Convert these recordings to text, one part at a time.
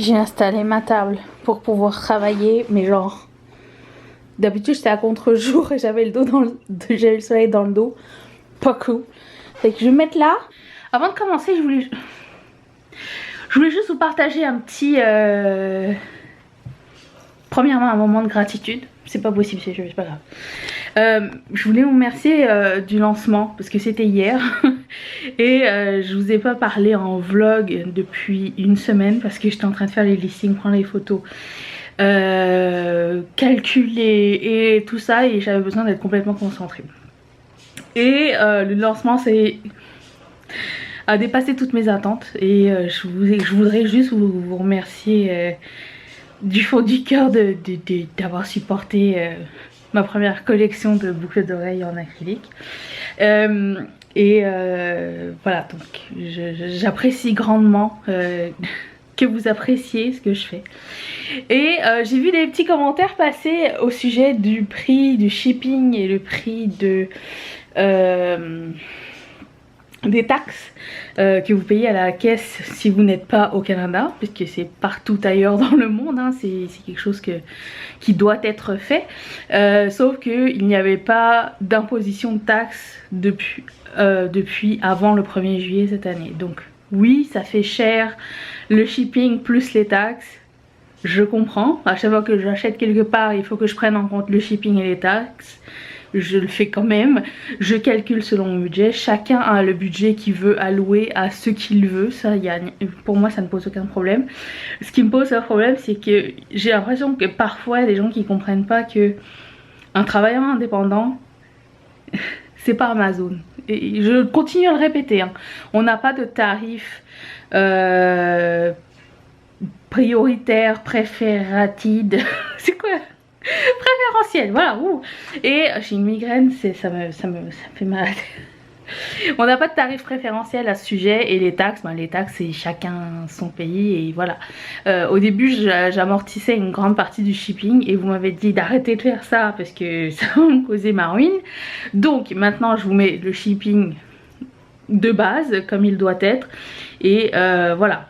J'ai installé ma table pour pouvoir travailler, mais genre d'habitude j'étais à contre-jour et j'avais j'avais le soleil dans le dos. Pas cool. Fait que je vais me mettre là. Avant de commencer, je voulais juste vous partager un petit premièrement un moment de gratitude. C'est pas possible, c'est pas grave. Je voulais vous remercier du lancement parce que c'était hier et je vous ai pas parlé en vlog depuis une semaine parce que j'étais en train de faire les listings, prendre les photos, calculer et tout ça, et j'avais besoin d'être complètement concentrée. Et le lancement a dépassé toutes mes attentes et je voudrais juste vous remercier du fond du cœur d'avoir supporté ma première collection de boucles d'oreilles en acrylique. Voilà, donc j'apprécie grandement que vous appréciez ce que je fais. Et j'ai vu des petits commentaires passer au sujet du prix du shipping et le prix des taxes que vous payez à la caisse si vous n'êtes pas au Canada, puisque c'est partout ailleurs dans le monde, hein, c'est quelque chose qui doit être fait, sauf qu'il n'y avait pas d'imposition de taxes depuis avant le 1er juillet cette année. Donc oui, ça fait cher le shipping plus les taxes, je comprends. À chaque fois que j'achète quelque part, il faut que je prenne en compte le shipping et les taxes. Je le fais quand même, je calcule selon mon budget, chacun a le budget qu'il veut allouer à ce qu'il veut, ça pour moi ça ne pose aucun problème. Ce qui me pose un problème, c'est que j'ai l'impression que parfois il y a des gens qui comprennent pas que un travailleur indépendant c'est pas Amazon, et je continue à le répéter, hein. On n'a pas de tarif prioritaire, préfératide, c'est quoi? Préférentiel, voilà. Ouh. Et j'ai une migraine, ça me fait mal. On n'a pas de tarif préférentiel à ce sujet. Et les taxes, les taxes c'est chacun son pays, et voilà. Au début j'amortissais une grande partie du shipping et vous m'avez dit d'arrêter de faire ça parce que ça va me causer ma ruine. Donc maintenant je vous mets le shipping de base comme il doit être, et voilà.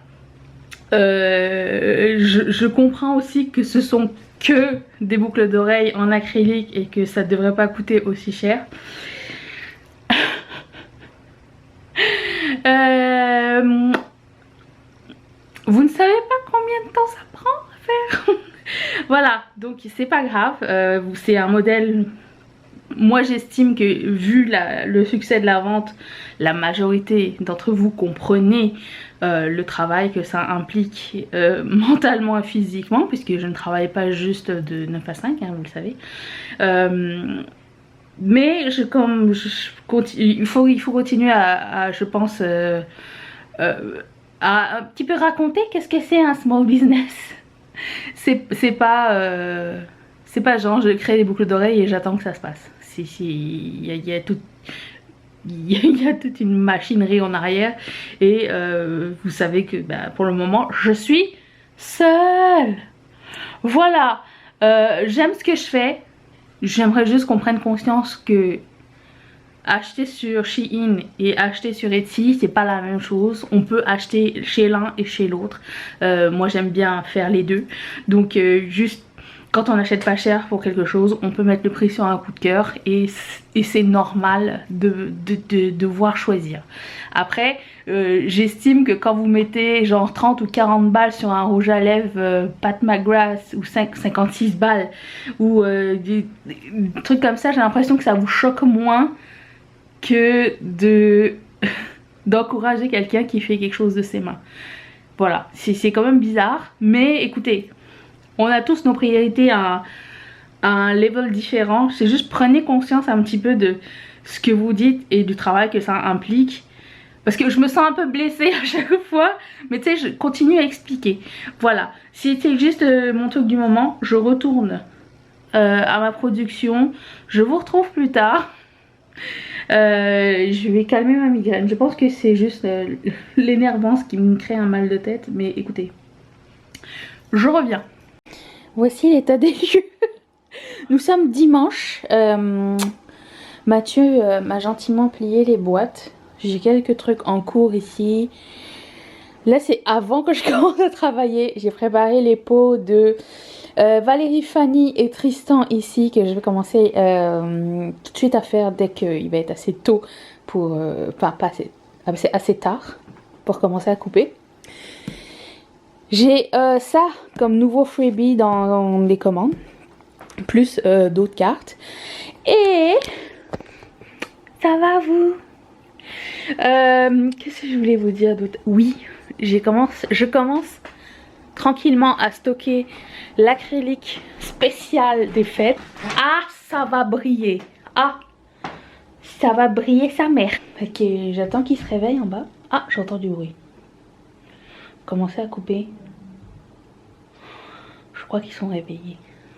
Je comprends aussi que ce sont que des boucles d'oreilles en acrylique et que ça devrait pas coûter aussi cher. Vous ne savez pas combien de temps ça prend à faire. Voilà, donc c'est pas grave, c'est un modèle. Moi j'estime que vu le succès de la vente, la majorité d'entre vous comprenez le travail que ça implique mentalement et physiquement, puisque je ne travaille pas juste de 9 à 5, hein, vous le savez. Mais il faut continuer à je pense, à un petit peu raconter qu'est-ce que c'est un small business. C'est pas genre je crée des boucles d'oreilles et j'attends que ça se passe. Il y a toute une machinerie en arrière, et vous savez que pour le moment je suis seule. Voilà, j'aime ce que je fais, j'aimerais juste qu'on prenne conscience que acheter sur Shein et acheter sur Etsy c'est pas la même chose. On peut acheter chez l'un et chez l'autre. Moi j'aime bien faire les deux, donc juste quand on n'achète pas cher pour quelque chose, on peut mettre le prix sur un coup de cœur, et c'est normal de devoir choisir. Après, j'estime que quand vous mettez genre 30 ou 40 balles sur un rouge à lèvres Pat McGrath, ou 56 balles, ou des trucs comme ça, j'ai l'impression que ça vous choque moins que d'encourager quelqu'un qui fait quelque chose de ses mains. Voilà, c'est quand même bizarre, mais écoutez, on a tous nos priorités à un level différent. C'est juste prenez conscience un petit peu de ce que vous dites et du travail que ça implique. Parce que je me sens un peu blessée à chaque fois, mais tu sais, je continue à expliquer. Voilà, c'était juste mon truc du moment. Je retourne à ma production. Je vous retrouve plus tard. Je vais calmer ma migraine. Je pense que c'est juste l'énervance qui me crée un mal de tête. Mais écoutez, je reviens. Voici l'état des lieux. Nous sommes dimanche. Mathieu m'a gentiment plié les boîtes. J'ai quelques trucs en cours ici. Là c'est avant que je commence à travailler. J'ai préparé les pots de Valérie, Fanny et Tristan ici, que je vais commencer tout de suite à faire dès qu'il va être assez tôt pour... Enfin pas assez, assez tard pour commencer à couper. J'ai ça comme nouveau freebie dans les commandes, plus d'autres cartes. Et ça va vous? Qu'est-ce que je voulais vous dire d'autre? Oui, je commence tranquillement à stocker l'acrylique spécial des fêtes. Ah, ça va briller. Ah, ça va briller sa mère. Ok, j'attends qu'il se réveille en bas. Ah, j'entends du bruit. Commencer à couper. Je crois qu'ils sont réveillés.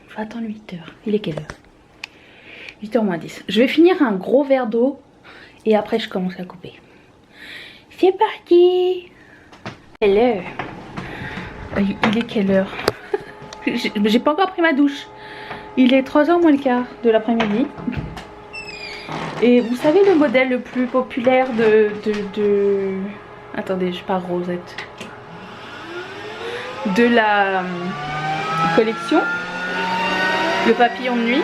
Je vais attendre 8 h. Il est quelle heure? 8 h moins 10. Je vais finir un gros verre d'eau et après je commence à couper. C'est parti. Quelle heure? Il est quelle heure? J'ai pas encore pris ma douche. Il est 3 h moins le quart de l'après-midi. Et vous savez le modèle le plus populaire de... Attendez, je pars Rosette. De la collection, le papillon de nuit.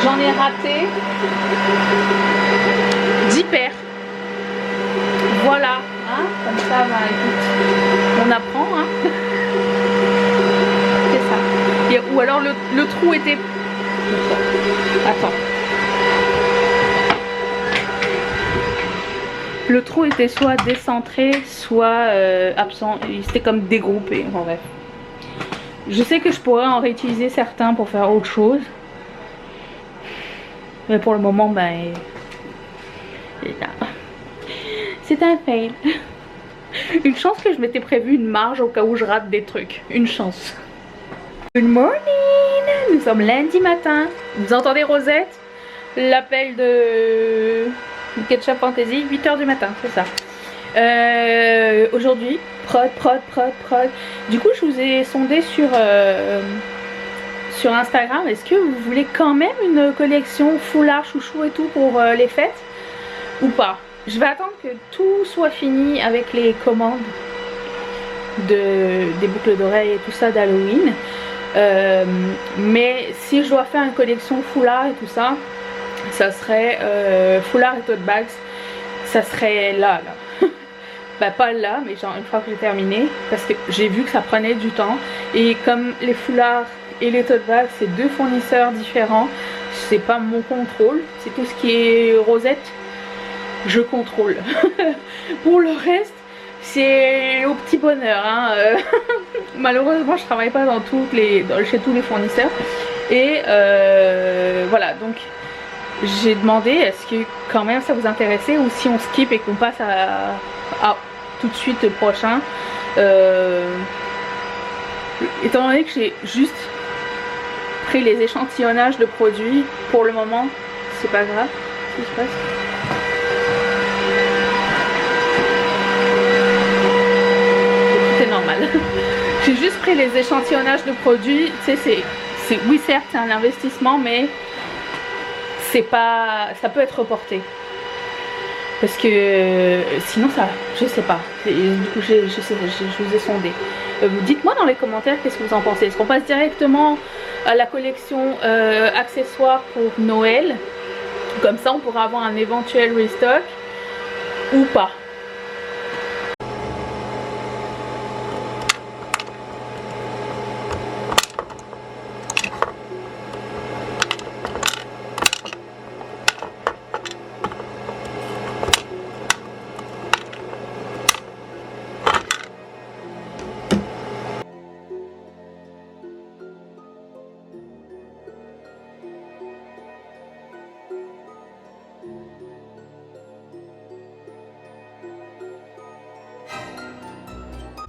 J'en ai raté 10 paires. Voilà, hein, comme ça, bah, écoute, on apprend, hein. C'est ça. Et, ou alors le trou était... Attends. Le trou était soit décentré, soit absent. C'était comme dégroupé, en bref. Je sais que je pourrais en réutiliser certains pour faire autre chose. Mais pour le moment, ben... c'est un fail. Une chance que je m'étais prévu une marge au cas où je rate des trucs. Une chance. Good morning! Nous sommes lundi matin. Vous entendez Rosette? L'appel de... Ketchup Fantasy, 8 h du matin, c'est ça. Aujourd'hui, prod. Du coup, je vous ai sondé sur Instagram. Est-ce que vous voulez quand même une collection foulard, chouchou et tout pour les fêtes ou pas? Je vais attendre que tout soit fini avec les commandes des boucles d'oreilles et tout ça d'Halloween. Mais si je dois faire une collection foulard et tout ça, ça serait foulard et tote bags, ça serait là. Bah pas là, mais genre une fois que j'ai terminé, parce que j'ai vu que ça prenait du temps. Et comme les foulards et les tote bags, c'est deux fournisseurs différents, c'est pas mon contrôle, c'est tout ce qui est Rosette, je contrôle. Pour le reste, c'est au petit bonheur, hein. Malheureusement, je travaille pas chez tous les fournisseurs. Et voilà, donc j'ai demandé est-ce que quand même ça vous intéressait ou si on skip et qu'on passe à tout de suite le prochain. Étant donné que j'ai juste pris les échantillonnages de produits pour le moment, c'est pas grave ce qui se passe. C'est normal. J'ai juste pris les échantillonnages de produits. Tu sais, oui certes c'est un investissement, mais c'est pas, ça peut être reporté parce que sinon ça, je sais pas. Du coup je vous ai sondé. Dites-moi dans les commentaires qu'est-ce que vous en pensez. Est-ce qu'on passe directement à la collection accessoires pour Noël, comme ça on pourra avoir un éventuel restock, ou pas?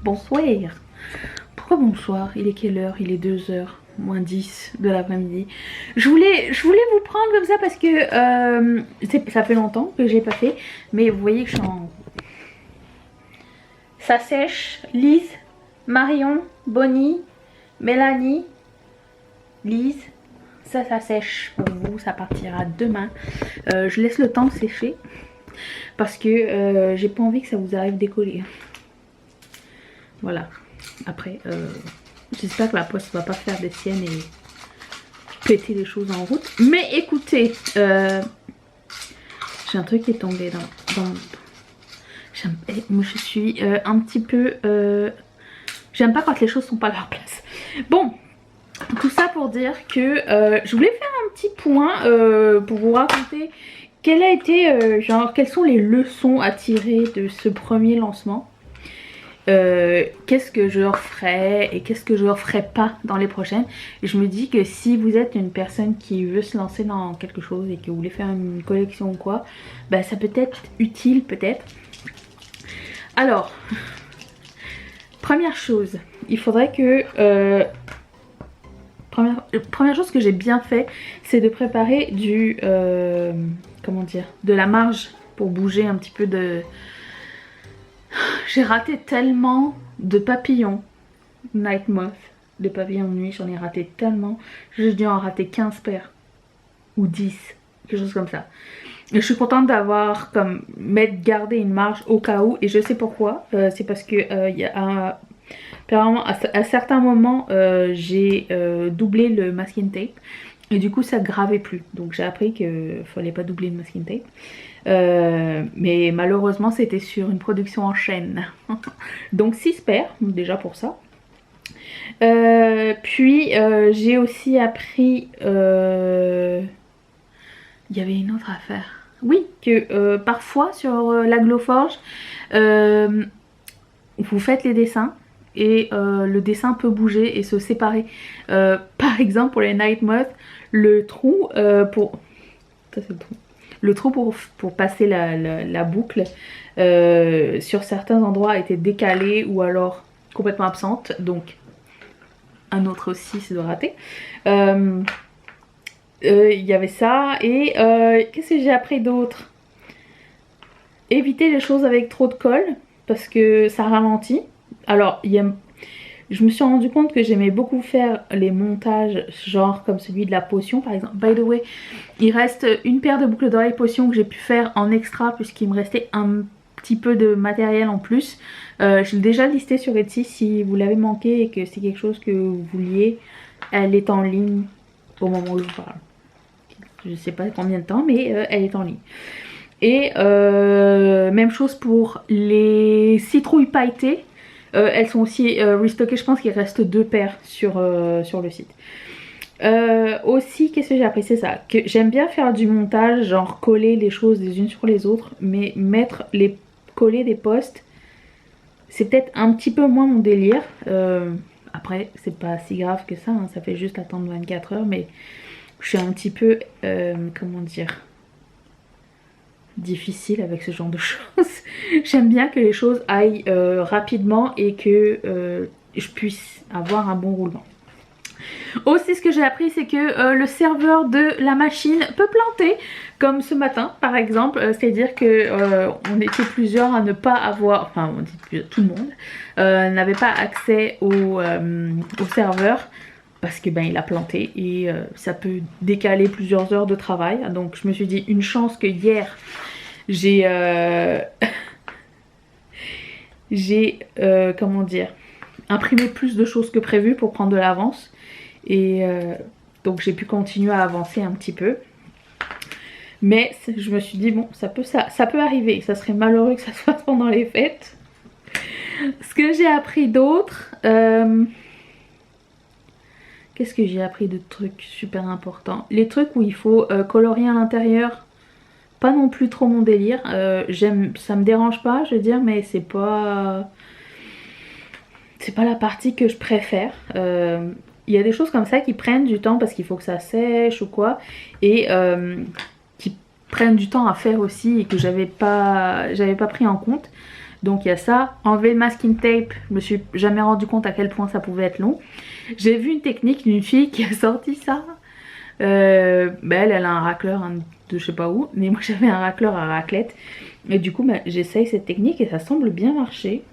Bonsoir. Pourquoi bonsoir? Il est quelle heure? Il est 2 h moins 10 de l'après-midi. Je voulais vous prendre comme ça parce que ça fait longtemps que j'ai pas fait. Mais vous voyez que je suis en... Ça sèche. Lise, Marion, Bonnie, Mélanie, Lise. Ça sèche pour vous. Ça partira demain. Je laisse le temps sécher. parce que j'ai pas envie que ça vous arrive décoller. Voilà. Après, j'espère que la poste va pas faire des siennes et péter les choses en route. Mais écoutez, j'ai un truc qui est tombé dans moi je suis un petit peu... j'aime pas quand les choses sont pas à leur place. Bon, tout ça pour dire que je voulais faire un petit point pour vous raconter quelle a été, genre, quelles sont les leçons à tirer de ce premier lancement. Qu'est-ce que je referai et qu'est-ce que je referai pas dans les prochaines. Et je me dis que si vous êtes une personne qui veut se lancer dans quelque chose et que vous voulez faire une collection ou quoi, bah ça peut être utile peut-être. Alors, première chose, il faudrait que... première chose que j'ai bien fait, c'est de préparer du... comment dire, de la marge pour bouger un petit peu de... J'ai raté tellement de papillons Night Moth, de papillons de nuit, j'en ai raté tellement. J'ai dû en rater 15 paires ou 10, quelque chose comme ça. Et je suis contente d'avoir comme gardé une marge au cas où, et je sais pourquoi. C'est parce que apparemment à certains moments j'ai doublé le masking tape et du coup ça gravait plus. Donc j'ai appris qu'il fallait pas doubler le masking tape. Mais malheureusement c'était sur une production en chaîne. Donc 6 paires déjà pour ça. Puis j'ai aussi appris il y avait une autre affaire. Oui, que parfois sur la Glowforge vous faites les dessins et le dessin peut bouger et se séparer. Par exemple pour les Night Moth, le trou pour... Ça c'est le trou. Le trou pour passer la boucle sur certains endroits était décalé ou alors complètement absente. Donc un autre aussi c'est de rater. Il y avait ça et qu'est-ce que j'ai appris d'autre? Éviter les choses avec trop de colle parce que ça ralentit. Alors je me suis rendu compte que j'aimais beaucoup faire les montages genre comme celui de la potion par exemple. By the way, il reste une paire de boucles d'oreilles potion que j'ai pu faire en extra puisqu'il me restait un petit peu de matériel en plus. Je l'ai déjà listé sur Etsy si vous l'avez manqué et que c'est quelque chose que vous vouliez. Elle est en ligne au moment où je vous parle. Je sais pas combien de temps mais elle est en ligne. Et même chose pour les citrouilles pailletées. Elles sont aussi restockées, je pense qu'il reste 2 paires sur le site. Aussi, qu'est-ce que j'ai appris? C'est ça, que j'aime bien faire du montage, genre coller les choses les unes sur les autres, mais coller des posts, c'est peut-être un petit peu moins mon délire. Après, c'est pas si grave que ça, hein, ça fait juste attendre 24 heures, mais je suis un petit peu, comment dire, difficile avec ce genre de choses. J'aime bien que les choses aillent rapidement et que je puisse avoir un bon roulement. Aussi ce que j'ai appris c'est que le serveur de la machine peut planter comme ce matin par exemple, c'est à dire que on était plusieurs à ne pas avoir, enfin on dit tout le monde n'avait pas accès au serveur parce que ben il a planté et ça peut décaler plusieurs heures de travail. Donc je me suis dit une chance que hier j'ai comment dire, imprimé plus de choses que prévu pour prendre de l'avance et donc j'ai pu continuer à avancer un petit peu, mais je me suis dit bon ça peut arriver, ça serait malheureux que ça se fasse pendant les fêtes. Ce que j'ai appris d'autre, qu'est-ce que j'ai appris de trucs super importants? Les trucs où il faut colorier à l'intérieur, pas non plus trop mon délire. Ça me dérange pas, je veux dire, mais c'est pas la partie que je préfère. Il y a des choses comme ça qui prennent du temps parce qu'il faut que ça sèche ou quoi, et qui prennent du temps à faire aussi et que j'avais pas pris en compte. Donc il y a ça, enlever le masking tape, je me suis jamais rendu compte à quel point ça pouvait être long. J'ai vu une technique d'une fille qui a sorti ça. Elle a un racleur de je sais pas où, mais moi j'avais un racleur à raclette. Et du coup j'essaye cette technique et ça semble bien marcher.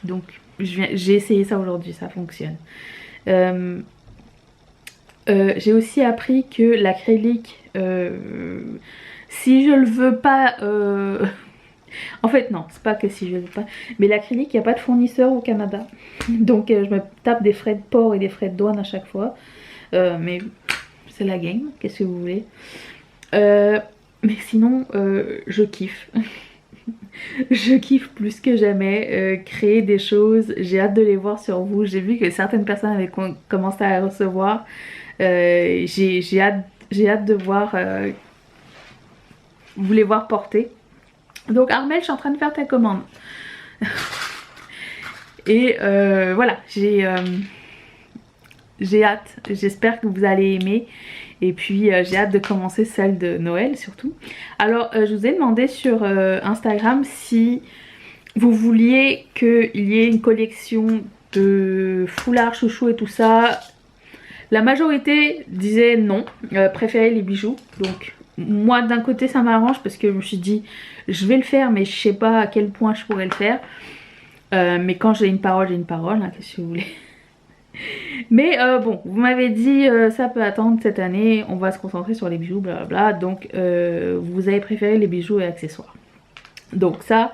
Donc j'ai essayé ça aujourd'hui, ça fonctionne. J'ai aussi appris que l'acrylique Si je le veux pas... En fait non, c'est pas que si je le veux pas. Mais l'acrylique, il n'y a pas de fournisseur au Canada. Donc je me tape des frais de port et des frais de douane à chaque fois. Mais c'est la game, qu'est-ce que vous voulez. Mais sinon, je kiffe. Je kiffe plus que jamais créer des choses. J'ai hâte de les voir sur vous. J'ai vu que certaines personnes avaient commencé à recevoir. J'ai hâte de voir, vous les voir porter. Donc Armel, je suis en train de faire ta commande. Et voilà, j'ai hâte. J'espère que vous allez aimer. Et puis j'ai hâte de commencer celle de Noël surtout. Alors je vous ai demandé sur Instagram si vous vouliez qu'il y ait une collection de foulards, chouchous et tout ça. La majorité disait non, préférait les bijoux. Donc moi d'un côté ça m'arrange parce que je me suis dit je vais le faire mais je sais pas à quel point je pourrais le faire. Mais quand j'ai une parole, hein, qu'est-ce que vous voulez. Mais bon, vous m'avez dit ça peut attendre cette année, on va se concentrer sur les bijoux, blablabla. Donc vous avez préféré les bijoux et accessoires. Donc ça,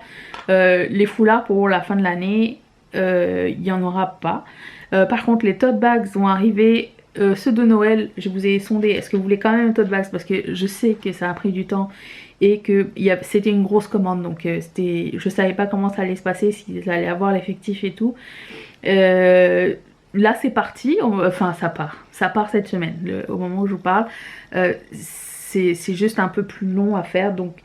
les foulards pour la fin de l'année, il n'y en aura pas. Par contre les tote bags vont arriver, ceux de Noël, je vous ai sondé, est-ce que vous voulez quand même un tote bags parce que je sais que ça a pris du temps et que c'était une grosse commande. Donc je savais pas comment ça allait se passer, s'ils allaient avoir l'effectif et tout. Là c'est parti, enfin ça part cette semaine, au moment où je vous parle. C'est juste un peu plus long à faire, donc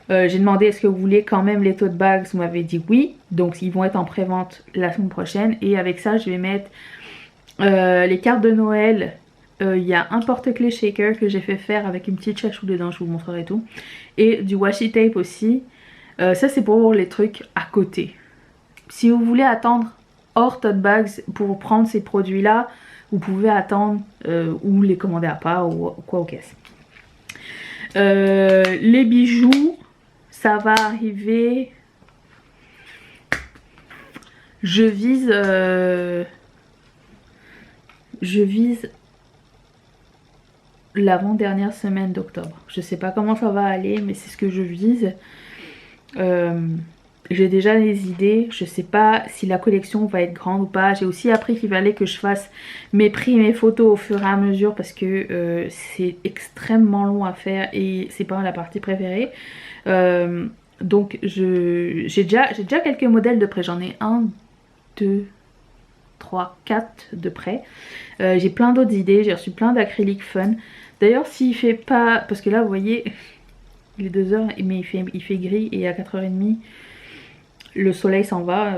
j'ai demandé est-ce que vous voulez quand même les tote bags, vous m'avez dit oui, donc ils vont être en pré-vente la semaine prochaine. Et avec ça je vais mettre les cartes de Noël. Il y a un porte-clés shaker que j'ai fait faire avec une petite chachou dedans, je vous montrerai tout. Et du washi tape aussi. Ça c'est pour les trucs à côté. Si vous voulez attendre hors tote bags pour prendre ces produits là, vous pouvez attendre ou les commander à part ou quoi aux caisses. Les bijoux, ça va arriver. Je vise l'avant-dernière semaine d'octobre. Je sais pas comment ça va aller, mais c'est ce que je vise. J'ai déjà des idées, je sais pas si la collection va être grande ou pas. J'ai aussi appris qu'il fallait que je fasse mes prix et mes photos au fur et à mesure parce que c'est extrêmement long à faire et c'est pas la partie préférée. Donc j'ai déjà quelques modèles de près, j'en ai 1, 2, 3, 4 de près. J'ai plein d'autres idées, j'ai reçu plein d'acryliques fun. D'ailleurs s'il fait pas, parce que là vous voyez il est 2 h mais il fait gris et à 4 h 30 le soleil s'en va,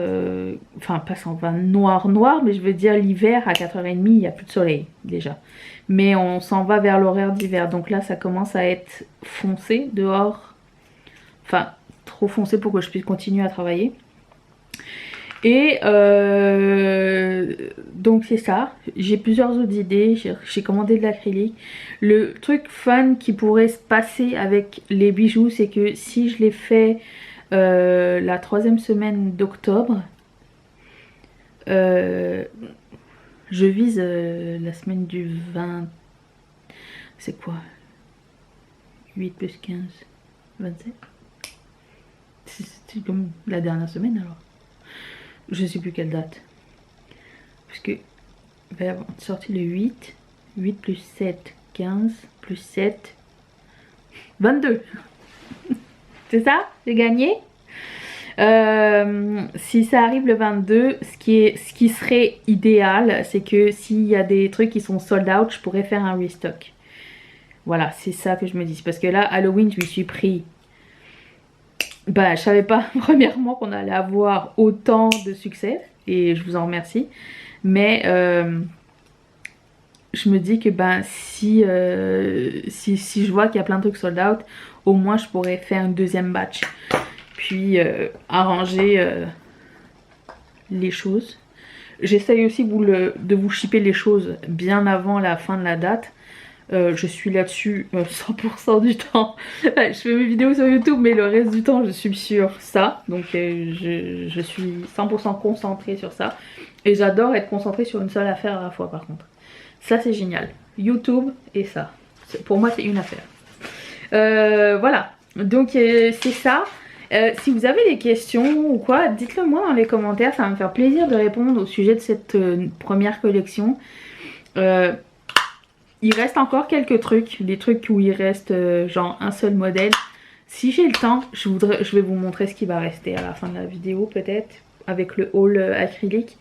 enfin pas s'en va noir, mais je veux dire l'hiver à 4 h 30 il n'y a plus de soleil déjà. Mais on s'en va vers l'horaire d'hiver, donc là ça commence à être foncé dehors, enfin trop foncé pour que je puisse continuer à travailler. Et donc c'est ça, j'ai plusieurs autres idées, j'ai commandé de l'acrylique. Le truc fun qui pourrait se passer avec les bijoux, c'est que si je les fais la 3e semaine d'octobre, je vise la semaine du 20, c'est quoi, 8 plus 15, 27, c'est comme la dernière semaine alors. Je sais plus quelle date. Parce que il va y avoir sorti le 8. 8 plus 7, 15. Plus 7, 22. C'est ça? J'ai gagné. Si ça arrive le 22, ce qui serait idéal, c'est que s'il y a des trucs qui sont sold out, je pourrais faire un restock. Voilà, c'est ça que je me dis. Parce que là, Halloween, je me suis pris... Bah, je savais pas premièrement qu'on allait avoir autant de succès et je vous en remercie. Mais je me dis que ben si je vois qu'il y a plein de trucs sold out, au moins je pourrais faire une 2e batch. Puis arranger les choses. J'essaye aussi de vous shipper les choses bien avant la fin de la date. Je suis là-dessus 100% du temps. Je fais mes vidéos sur YouTube mais le reste du temps je suis sur ça. Donc je suis 100% concentrée sur ça. Et j'adore être concentrée sur une seule affaire à la fois par contre. Ça c'est génial. YouTube et ça. Pour moi c'est une affaire. Voilà, donc c'est ça. Si vous avez des questions ou quoi, dites-le moi dans les commentaires, ça va me faire plaisir de répondre au sujet de cette première collection. Il reste encore quelques trucs, des trucs où il reste genre un seul modèle. Si j'ai le temps, je vais vous montrer ce qui va rester à la fin de la vidéo peut-être, avec le haul acrylique.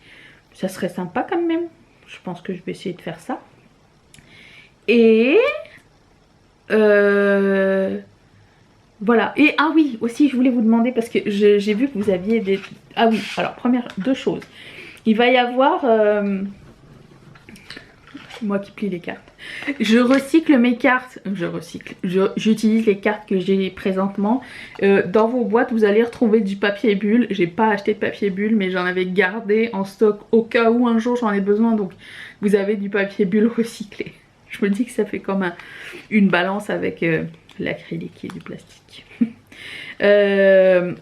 Ça serait sympa quand même. Je pense que je vais essayer de faire ça. Et... voilà. Et ah oui, aussi je voulais vous demander, parce que j'ai vu que vous aviez des... Ah oui, alors première, deux choses. Il va y avoir... moi qui plie les cartes. Je recycle mes cartes. J'utilise les cartes que j'ai présentement. Dans vos boîtes, vous allez retrouver du papier bulle. J'ai pas acheté de papier bulle, mais j'en avais gardé en stock au cas où un jour j'en ai besoin. Donc vous avez du papier bulle recyclé. Je me dis que ça fait comme une balance avec l'acrylique et du plastique. Qu'est-ce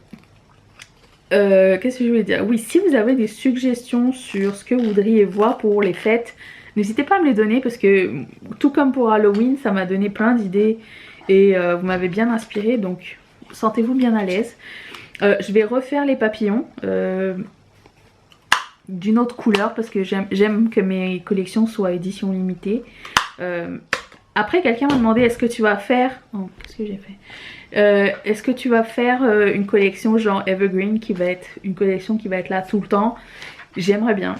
que je voulais dire? Oui, si vous avez des suggestions sur ce que vous voudriez voir pour les fêtes, n'hésitez pas à me les donner, parce que tout comme pour Halloween, ça m'a donné plein d'idées et vous m'avez bien inspiré, donc sentez-vous bien à l'aise. Je vais refaire les papillons d'une autre couleur, parce que j'aime que mes collections soient édition limitée. Après, quelqu'un m'a demandé, est-ce que tu vas faire... Oh, qu'est-ce que j'ai fait? Est-ce que tu vas faire une collection genre Evergreen, qui va être une collection qui va être là tout le temps? J'aimerais bien.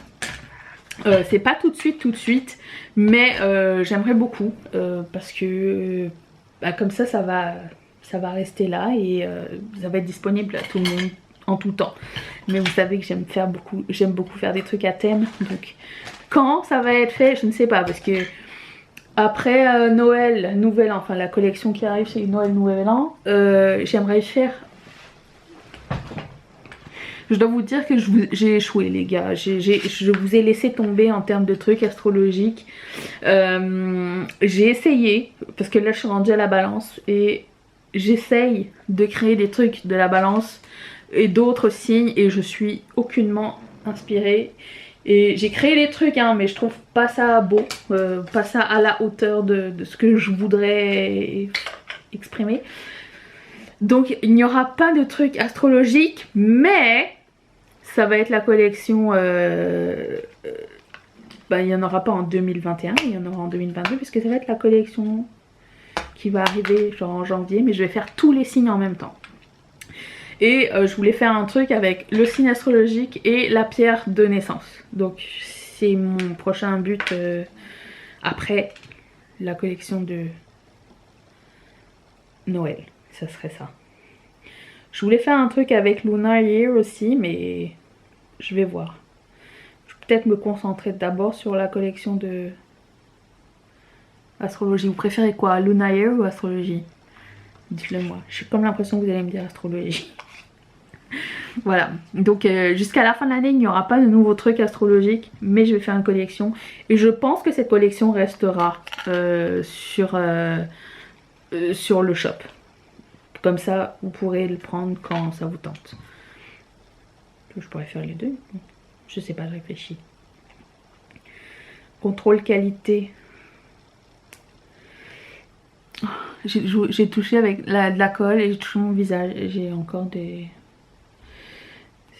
C'est pas tout de suite, mais j'aimerais beaucoup, parce que comme ça va rester là et ça va être disponible à tout le monde en tout temps. Mais vous savez que j'aime beaucoup faire des trucs à thème, donc quand ça va être fait, je ne sais pas, parce que après Noël, Nouvel An, enfin la collection qui arrive c'est Noël, Nouvel An, j'aimerais faire... Je dois vous dire que j'ai échoué les gars, je vous ai laissé tomber en termes de trucs astrologiques. J'ai essayé, parce que là je suis rendue à la balance et j'essaye de créer des trucs de la balance et d'autres signes et je suis aucunement inspirée. Et j'ai créé des trucs hein, mais je trouve pas ça beau, pas ça à la hauteur de ce que je voudrais exprimer. Donc il n'y aura pas de trucs astrologiques, mais ça va être la collection, il n'y en aura pas en 2021, il y en aura en 2022, puisque ça va être la collection qui va arriver genre en janvier, mais je vais faire tous les signes en même temps. Et je voulais faire un truc avec le signe astrologique et la pierre de naissance. Donc c'est mon prochain but après la collection de Noël, ça serait ça. Je voulais faire un truc avec Lunar Year aussi, mais je vais voir. Je vais peut-être me concentrer d'abord sur la collection de astrologie. Vous préférez quoi, Lunar Year ou astrologie? Dites-le moi. J'ai comme l'impression que vous allez me dire astrologie. Voilà, donc jusqu'à la fin de l'année il n'y aura pas de nouveaux trucs astrologiques, mais je vais faire une collection et je pense que cette collection restera sur le shop. Comme ça vous pourrez le prendre quand ça vous tente. Je pourrais faire les deux, je sais pas, je réfléchis. Contrôle qualité. J'ai touché avec de la colle et j'ai touché mon visage et j'ai encore des...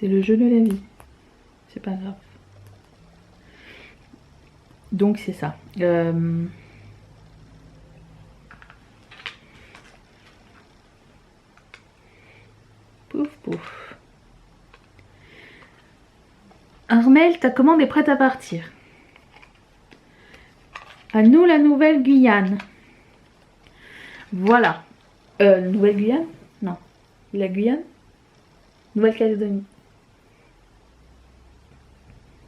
C'est le jeu de la vie. C'est pas grave. Donc c'est ça. Pouf pouf. Armel, ta commande est prête à partir. À nous la Nouvelle-Guyane. Voilà. Nouvelle-Guyane? Non. La Guyane? Nouvelle-Calédonie.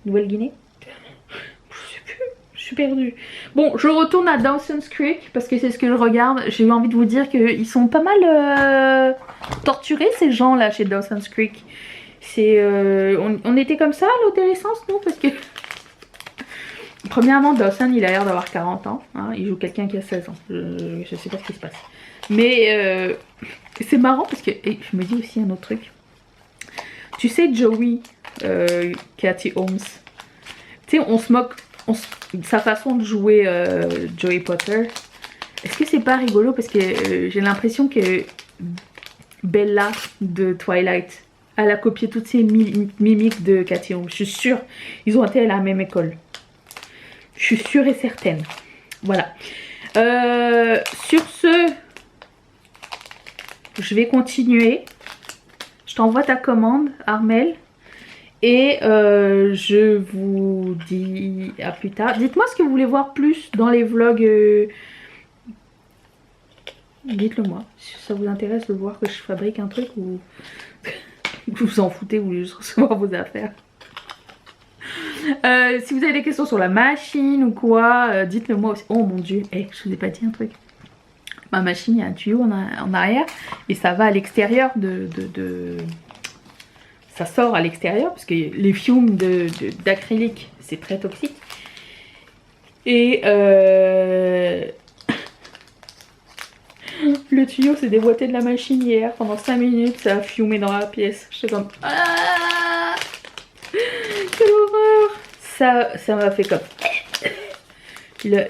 Nouvelle-Guinée? Je sais plus, je suis perdue. Bon, je retourne à Dawson's Creek parce que c'est ce que je regarde. J'ai eu envie de vous dire qu'ils sont pas mal torturés ces gens là chez Dawson's Creek. C'est on était comme ça à l'adolescence, non? Parce que premièrement Dawson il a l'air d'avoir 40 ans hein, il joue quelqu'un qui a 16 ans, je sais pas ce qui se passe. Mais c'est marrant parce que je me dis aussi un autre truc. Tu sais Joey, Katie Holmes, tu sais on se moque, sa façon de jouer Joey Potter, Est-ce que c'est pas rigolo parce que j'ai l'impression que Bella de Twilight, elle a copié toutes ces mimiques de Cathy Rouge. Je suis sûre, ils ont été à la même école. Je suis sûre et certaine. Voilà. Sur ce, je vais continuer. Je t'envoie ta commande, Armel. Et je vous dis à plus tard. Dites-moi ce que vous voulez voir plus dans les vlogs. Dites-le moi. Si ça vous intéresse de voir que je fabrique un truc ou vous vous en foutez, vous voulez juste recevoir vos affaires. Si vous avez des questions sur la machine ou quoi, dites-le moi aussi. Oh mon dieu, hey, je vous ai pas dit un truc. Ma machine, il y a un tuyau en arrière et ça va à l'extérieur ça sort à l'extérieur parce que les fumes d'acrylique, c'est très toxique. Et le tuyau s'est déboîté de la machine hier. Pendant 5 minutes, ça a fumé dans la pièce. Je suis comme... Ah, quelle horreur! Ça m'a fait comme...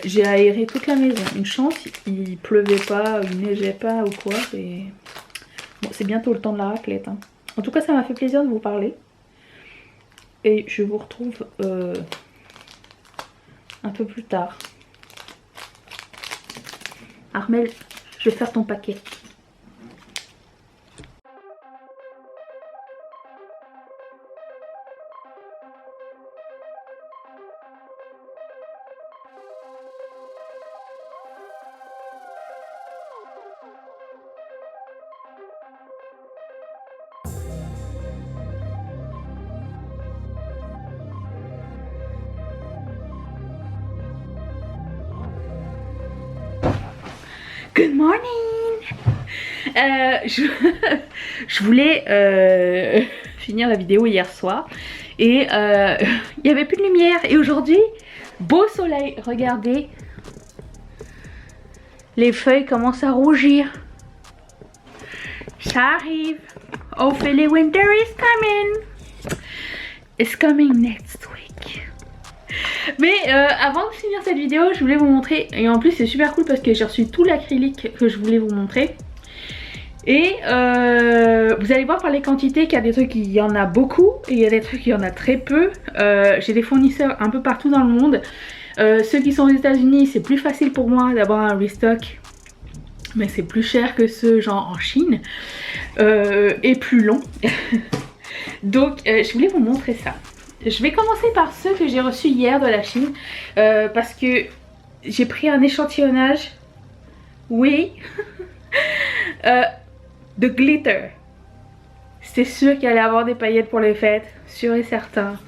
J'ai aéré toute la maison. Une chance, il pleuvait pas, il neigeait pas ou quoi. Et... Bon, c'est bientôt le temps de la raclette. Hein. En tout cas, ça m'a fait plaisir de vous parler. Et je vous retrouve un peu plus tard. Armel, je vais faire ton paquet. Good morning. Je voulais finir la vidéo hier soir et il n'y avait plus de lumière et aujourd'hui beau soleil, regardez, les feuilles commencent à rougir, ça arrive. Hopefully winter is coming. It's coming next week. Mais avant de finir cette vidéo, je voulais vous montrer, et en plus c'est super cool parce que j'ai reçu tout l'acrylique que je voulais vous montrer. Et vous allez voir par les quantités qu'il y a des trucs, il y en a beaucoup et il y a des trucs, il y en a très peu. J'ai des fournisseurs un peu partout dans le monde. Ceux qui sont aux États-Unis, c'est plus facile pour moi d'avoir un restock, mais c'est plus cher que ceux genre en Chine et plus long. Donc je voulais vous montrer ça. Je vais commencer par ceux que j'ai reçus hier de la Chine parce que j'ai pris un échantillonnage, oui, de glitter. C'est sûr qu'il allait avoir des paillettes pour les fêtes, sûr et certain.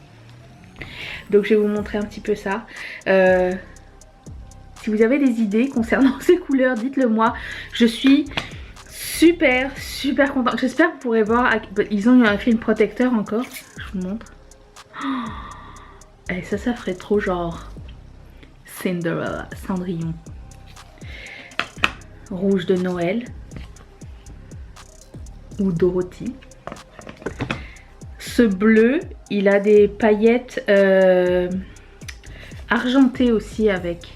Donc je vais vous montrer un petit peu ça. Si vous avez des idées concernant ces couleurs, dites-le moi. Je suis super contente. J'espère que vous pourrez voir. Ils ont eu un film protecteur encore. Je vous montre. Et ça ferait trop genre Cinderella, Cendrillon. Rouge de Noël. Ou Dorothy. Ce bleu, il a des paillettes argentées aussi avec.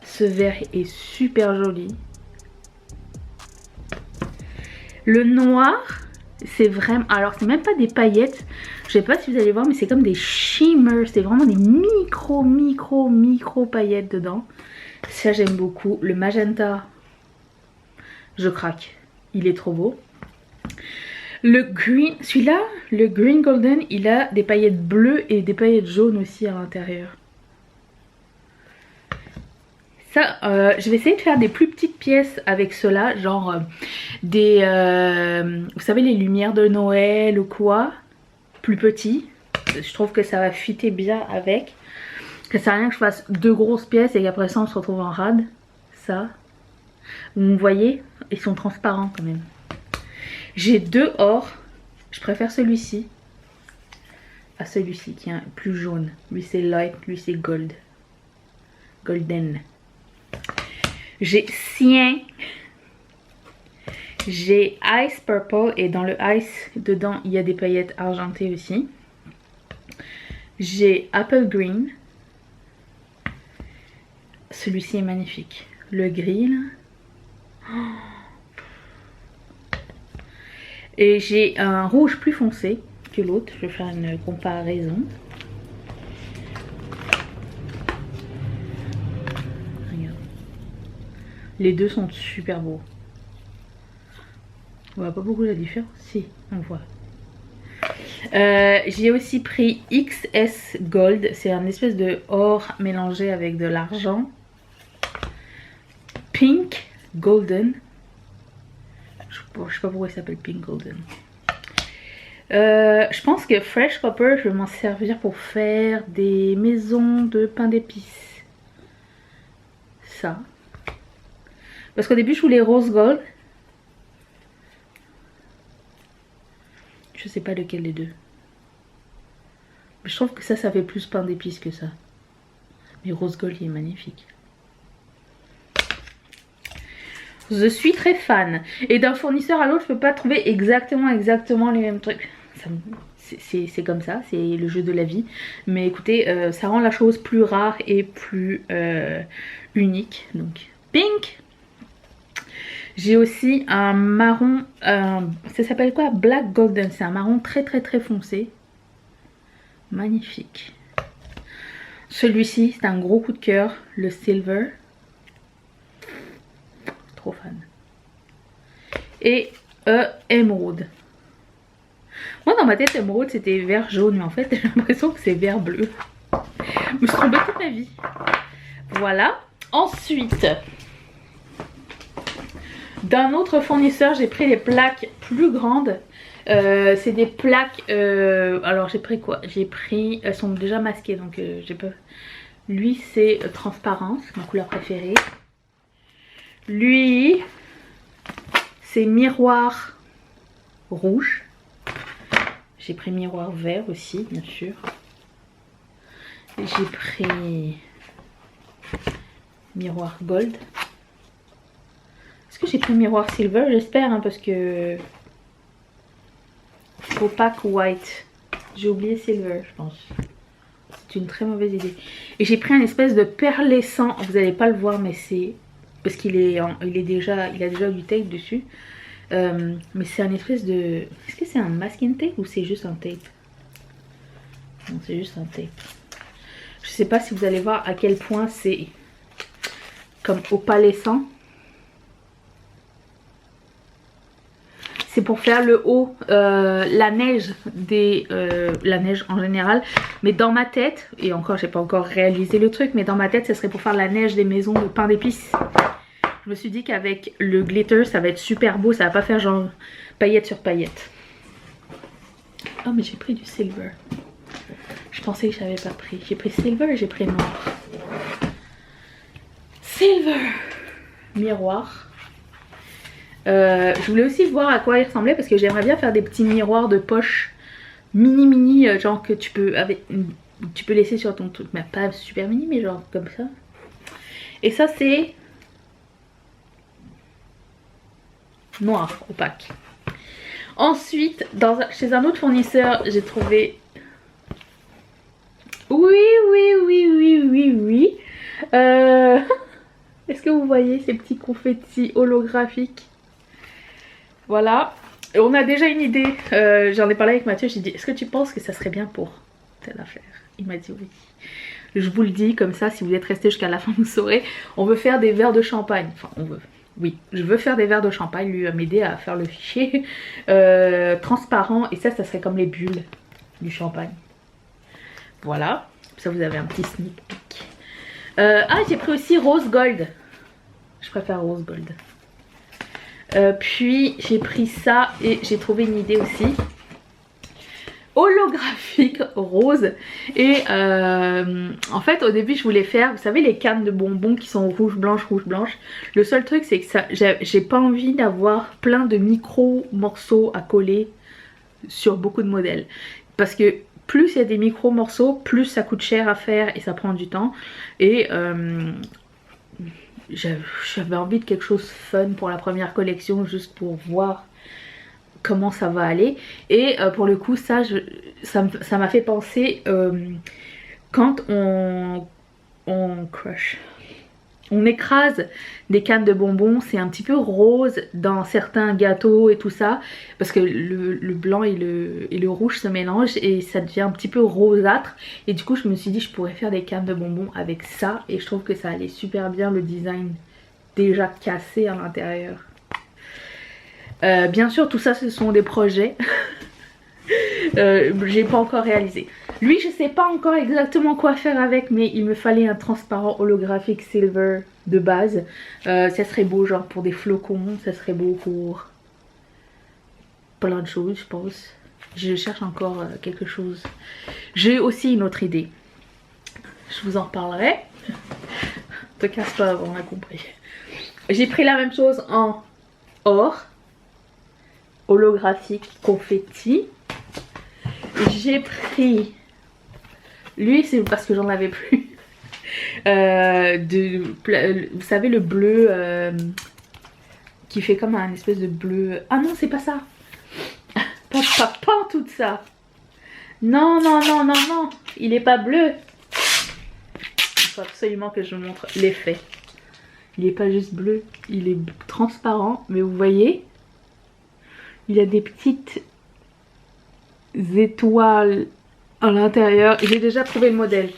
Ce vert est super joli. Le noir, c'est vraiment... Alors, c'est même pas des paillettes. Je sais pas si vous allez voir, mais c'est comme des shimmers. C'est vraiment des micro paillettes dedans. Ça, j'aime beaucoup. Le magenta, je craque. Il est trop beau. Le green, celui-là, le green golden, il a des paillettes bleues et des paillettes jaunes aussi à l'intérieur. Ça, je vais essayer de faire des plus petites pièces avec cela, genre des, vous savez, les lumières de Noël ou quoi, plus petits. Je trouve que ça va fitter bien avec. Que ça sert à rien que je fasse deux grosses pièces et qu'après ça on se retrouve en rade. Ça, vous voyez, ils sont transparents quand même. J'ai deux or, je préfère celui-ci à celui-ci qui est un plus jaune. Lui c'est light, lui c'est gold, golden. J'ai cyan, j'ai ice purple et dans le ice dedans il y a des paillettes argentées aussi. J'ai apple green, Celui-ci est magnifique. Le gris là. Et j'ai un rouge plus foncé que l'autre. Je vais faire une comparaison. Regarde. Les deux sont super beaux. On voit pas beaucoup la différence. Si, on voit. J'ai aussi pris XS Gold. C'est un espèce de or mélangé avec de l'argent. Pink Golden. Je sais pas pourquoi il s'appelle Pink Golden. Je pense que Fresh Copper, je vais m'en servir pour faire des maisons de pain d'épices. Ça. Parce qu'au début, je voulais Rose Gold. Je sais pas lequel des deux. Mais je trouve que ça fait plus pain d'épices que ça. Mais Rose Gold, il est magnifique. Je suis très fan. Et d'un fournisseur à l'autre, je peux pas trouver exactement les mêmes trucs. C'est comme ça, c'est le jeu de la vie. Mais écoutez, ça rend la chose plus rare et plus unique. Donc, pink. J'ai aussi un marron, ça s'appelle quoi? Black Golden. C'est un marron très foncé. Magnifique. Celui-ci, c'est un gros coup de cœur. Le Silver. Trop fan. Et Emerald. Moi dans ma tête Emerald c'était vert jaune, mais en fait j'ai l'impression que c'est vert bleu. Je me suis trompée toute ma vie. Voilà. Ensuite, d'un autre fournisseur, j'ai pris des plaques plus grandes. C'est des plaques. Alors j'ai pris quoi? J'ai pris. Elles sont déjà masquées donc j'ai pas. Lui c'est transparence, ma couleur préférée. Lui c'est miroir rouge. J'ai pris miroir vert aussi, bien sûr. J'ai pris miroir gold. Est-ce que j'ai pris miroir silver? J'espère, hein, parce que opaque white. J'ai oublié silver, je pense. C'est une très mauvaise idée. Et j'ai pris un espèce de perlescent. Vous n'allez pas le voir, mais c'est parce qu'il est, il a déjà du tape dessus. Mais c'est un espèce de... Est-ce que c'est un masking tape ou c'est juste un tape? Non, c'est juste un tape. Je sais pas si vous allez voir à quel point c'est comme opalescent. C'est pour faire le haut, la neige la neige en général. Mais dans ma tête, et encore j'ai pas encore réalisé le truc, mais dans ma tête ce serait pour faire la neige des maisons de pain d'épices. Je me suis dit qu'avec le glitter ça va être super beau, ça va pas faire genre paillette sur paillette. Oh mais j'ai pris du silver. Je pensais que j'avais pas pris. J'ai pris silver et j'ai pris noir. Silver. Miroir. Je voulais aussi voir à quoi il ressemblait parce que j'aimerais bien faire des petits miroirs de poche mini genre que tu peux tu peux laisser sur ton truc, mais pas super mini mais genre comme ça. Et ça c'est noir opaque. Ensuite chez un autre fournisseur j'ai trouvé oui. Est-ce que vous voyez ces petits confettis holographiques? Voilà. Et on a déjà une idée. J'en ai parlé avec Mathieu. J'ai dit, est-ce que tu penses que ça serait bien pour telle affaire? Il m'a dit oui. Je vous le dis comme ça, si vous êtes resté jusqu'à la fin, vous saurez. On veut faire des verres de champagne. Enfin, on veut. Oui, je veux faire des verres de champagne. Lui va m'aider à faire le fichier transparent. Et ça serait comme les bulles du champagne. Voilà. Ça, vous avez un petit sneak peek. Ah, j'ai pris aussi rose gold. Je préfère rose gold. Puis j'ai pris ça et j'ai trouvé une idée aussi. Holographique rose. Et en fait au début je voulais faire, vous savez les cannes de bonbons qui sont rouge blanche. Le seul truc c'est que ça, j'ai pas envie d'avoir plein de micro morceaux à coller sur beaucoup de modèles. Parce que plus il y a des micro morceaux, plus ça coûte cher à faire et ça prend du temps. Et j'avais envie de quelque chose fun pour la première collection, juste pour voir comment ça va aller. Et pour le coup ça m'a fait penser quand on crush. on écrase des cannes de bonbons, c'est un petit peu rose dans certains gâteaux et tout ça, parce que le blanc et le rouge se mélangent et ça devient un petit peu rosâtre. Et du coup je me suis dit je pourrais faire des cannes de bonbons avec ça, et je trouve que ça allait super bien, le design déjà cassé à l'intérieur. Bien sûr tout ça ce sont des projets. J'ai pas encore réalisé. Lui je sais pas encore exactement quoi faire avec, mais il me fallait un transparent holographique silver de base. Ça serait beau genre pour des flocons, ça serait beau pour plein de choses je pense. Je cherche encore quelque chose. J'ai aussi une autre idée, je vous en reparlerai. Te casse pas avant, on a compris. J'ai pris la même chose en or holographique confetti. J'ai pris, lui c'est parce que j'en avais plus, vous savez le bleu qui fait comme un espèce de bleu, ah non c'est pas ça, pas tout ça, non, il est pas bleu, il faut absolument que je vous montre l'effet, il est pas juste bleu, il est transparent, mais vous voyez, il a des petites étoiles à l'intérieur. J'ai déjà trouvé le modèle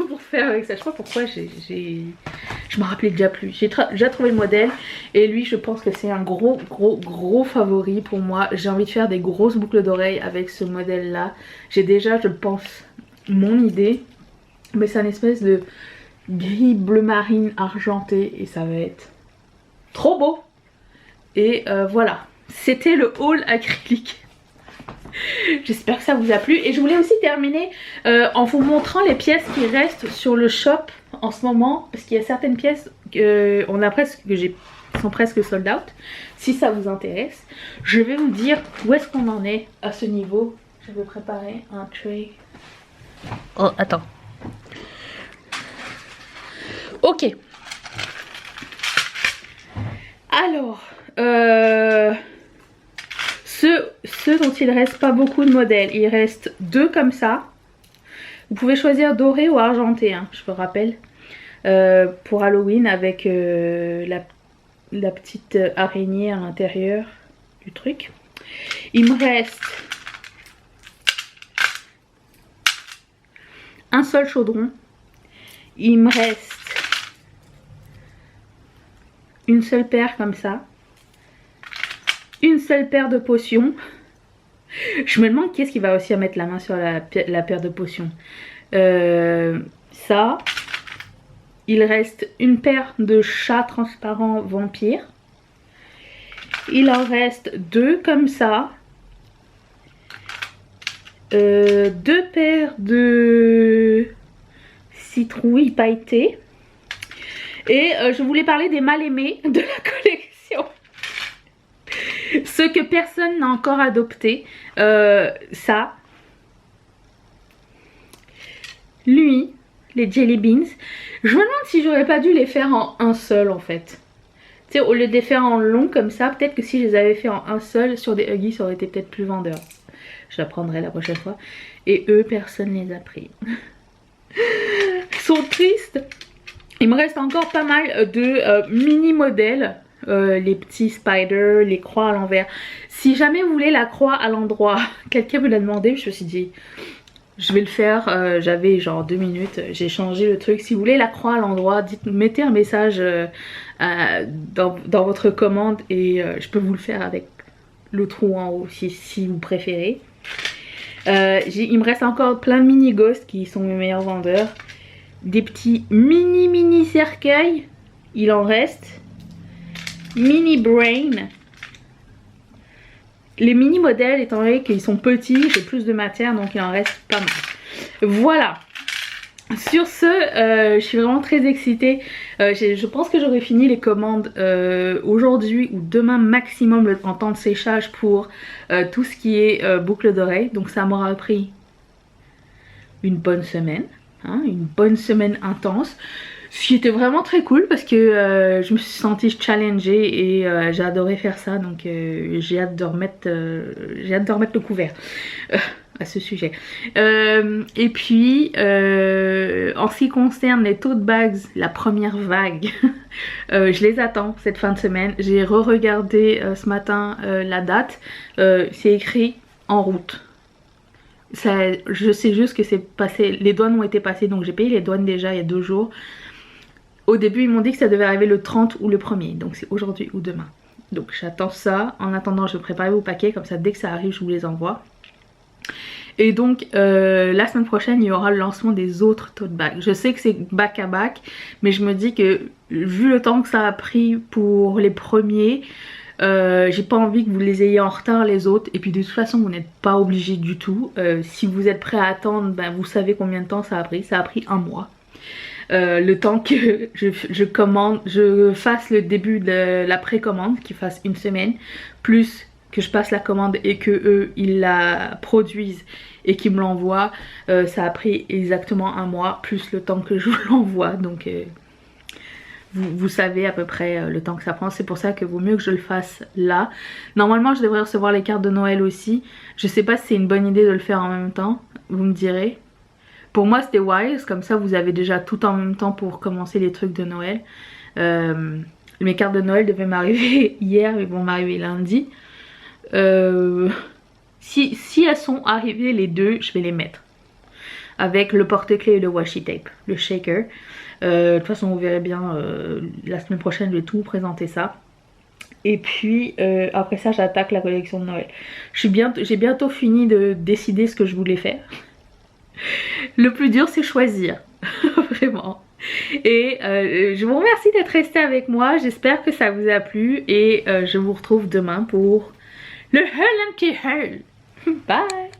pour faire avec ça. Je sais pas pourquoi je me rappelais déjà plus. J'ai déjà trouvé le modèle et lui je pense que c'est un gros favori pour moi. J'ai envie de faire des grosses boucles d'oreilles avec ce modèle là. J'ai déjà je pense mon idée, mais c'est une espèce de gris bleu marine argenté et ça va être trop beau. Et voilà, c'était le haul acrylique. J'espère que ça vous a plu et je voulais aussi terminer en vous montrant les pièces qui restent sur le shop en ce moment, parce qu'il y a certaines pièces qui sont presque sold out. Si ça vous intéresse, je vais vous dire où est-ce qu'on en est à ce niveau. Je vais préparer un tray. Oh attends. Ok. Alors ceux dont il reste pas beaucoup de modèles, il reste 2 comme ça. Vous pouvez choisir doré ou argenté, hein, je vous rappelle. Pour Halloween avec la petite araignée à l'intérieur du truc. Il me reste un seul chaudron. Il me reste une seule paire comme ça. Une seule paire de potions. Je me demande qui est-ce qui va aussi mettre la main sur la paire de potions. Ça. Il reste une paire de chats transparents vampires. Il en reste 2 comme ça. 2 paires de citrouilles pailletées. Et je voulais parler des mal-aimés de la collection. Ceux que personne n'a encore adopté. Ça. Lui. Les jelly beans. Je me demande si j'aurais pas dû les faire en un seul en fait. Tu sais, au lieu de les faire en long comme ça, peut-être que si je les avais fait en un seul sur des Huggies, ça aurait été peut-être plus vendeur. Je la prendrai la prochaine fois. Et eux, personne les a pris. Ils sont tristes. Il me reste encore pas mal de mini modèles. Les petits spiders, les croix à l'envers. Si jamais vous voulez la croix à l'endroit, quelqu'un me l'a demandé, je me suis dit je vais le faire. J'avais genre 2 minutes, j'ai changé le truc. Si vous voulez la croix à l'endroit, mettez un message dans votre commande et je peux vous le faire avec le trou en haut si vous préférez. Il me reste encore plein de mini ghosts qui sont mes meilleurs vendeurs. Des petits mini cercueils, il en reste. Mini brain. Les mini modèles, étant donné qu'ils sont petits, j'ai plus de matière, donc il en reste pas mal. Voilà. Sur ce, je suis vraiment très excitée. Je pense que j'aurai fini les commandes aujourd'hui ou demain maximum en temps de séchage pour tout ce qui est boucle d'oreille. Donc ça m'aura pris une bonne semaine. Hein, une bonne semaine intense. Ce qui était vraiment très cool parce que je me suis sentie challengée et j'ai adoré faire ça, donc j'ai hâte de remettre le couvert à ce sujet. Et puis en ce qui concerne les tote bags, la première vague, je les attends cette fin de semaine. J'ai re-regardé ce matin la date, c'est écrit en route. Ça, je sais juste que c'est passé, les douanes ont été passées, donc j'ai payé les douanes déjà il y a 2 jours. Au début ils m'ont dit que ça devait arriver le 30 ou le 1er, donc c'est aujourd'hui ou demain. Donc j'attends ça. En attendant, je vais préparer vos paquets, comme ça dès que ça arrive je vous les envoie. Et donc la semaine prochaine il y aura le lancement des autres tote bags. Je sais que c'est back à back, mais je me dis que vu le temps que ça a pris pour les premiers, j'ai pas envie que vous les ayez en retard les autres. Et puis de toute façon vous n'êtes pas obligé du tout. Si vous êtes prêt à attendre, ben, vous savez combien de temps ça a pris. Ça a pris 1 mois. Le temps que je fasse le début de la précommande, qui fasse 1 semaine, plus que je passe la commande et que eux ils la produisent et qu'ils me l'envoient, ça a pris exactement 1 mois, plus le temps que je vous l'envoie. Donc vous savez à peu près le temps que ça prend. C'est pour ça que vaut mieux que je le fasse là. Normalement je devrais recevoir les cartes de Noël aussi. Je sais pas si c'est une bonne idée de le faire en même temps, vous me direz. Pour moi c'était wise, comme ça vous avez déjà tout en même temps pour commencer les trucs de Noël. Mes cartes de Noël devaient m'arriver hier, ils vont m'arriver lundi. Si elles sont arrivées les deux, je vais les mettre. Avec le porte-clés et le washi tape, le shaker. De toute façon vous verrez bien, la semaine prochaine je vais tout vous présenter ça. Et puis après ça j'attaque la collection de Noël. J'ai bientôt fini de décider ce que je voulais faire. Le plus dur c'est choisir, vraiment. Et je vous remercie d'être resté avec moi, j'espère que ça vous a plu et je vous retrouve demain pour le Haul and Haul. Bye.